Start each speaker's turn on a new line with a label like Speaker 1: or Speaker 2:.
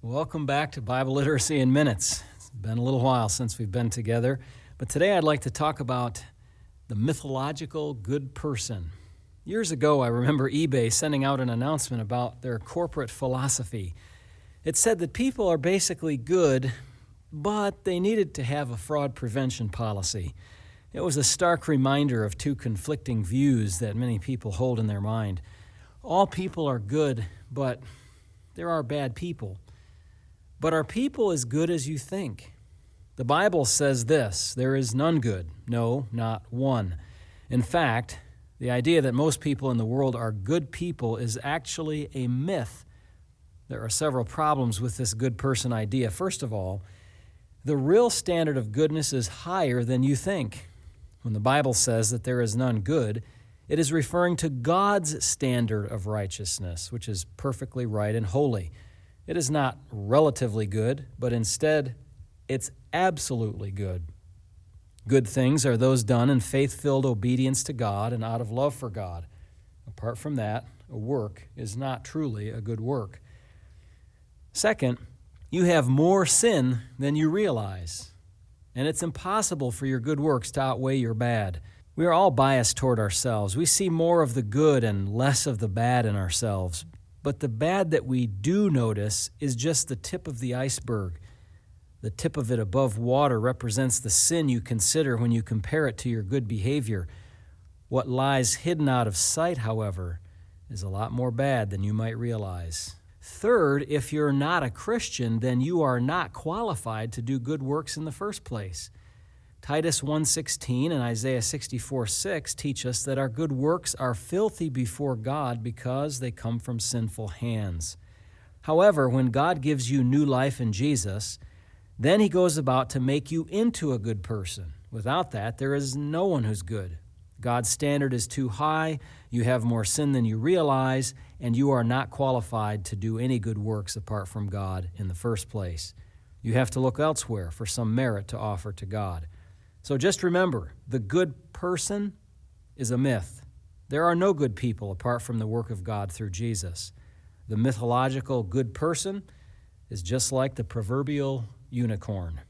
Speaker 1: Welcome back to Bible Literacy in Minutes. It's been a little while since we've been together, but today I'd like to talk about the mythological good person. Years ago, I remember eBay sending out an announcement about their corporate philosophy. It said that people are basically good, but they needed to have a fraud prevention policy. It was a stark reminder of two conflicting views that many people hold in their mind. All people are good, but there are bad people. But are people as good as you think? The Bible says this: there is none good, no, not one. In fact, the idea that most people in the world are good people is actually a myth. There are several problems with this good person idea. First of all, the real standard of goodness is higher than you think. When the Bible says that there is none good, it is referring to God's standard of righteousness, which is perfectly right and holy. It is not relatively good, but instead, it's absolutely good. Good things are those done in faith-filled obedience to God and out of love for God. Apart from that, a work is not truly a good work. Second, you have more sin than you realize, and it's impossible for your good works to outweigh your bad. We are all biased toward ourselves. We see more of the good and less of the bad in ourselves. But the bad that we do notice is just the tip of the iceberg. The tip of it above water represents the sin you consider when you compare it to your good behavior. What lies hidden out of sight, however, is a lot more bad than you might realize. Third, if you're not a Christian, then you are not qualified to do good works in the first place. Titus 1:16 and Isaiah 64:6 teach us that our good works are filthy before God because they come from sinful hands. However, when God gives you new life in Jesus, then He goes about to make you into a good person. Without that, there is no one who's good. God's standard is too high, you have more sin than you realize, and you are not qualified to do any good works apart from God in the first place. You have to look elsewhere for some merit to offer to God. So just remember, the good person is a myth. There are no good people apart from the work of God through Jesus. The mythological good person is just like the proverbial unicorn.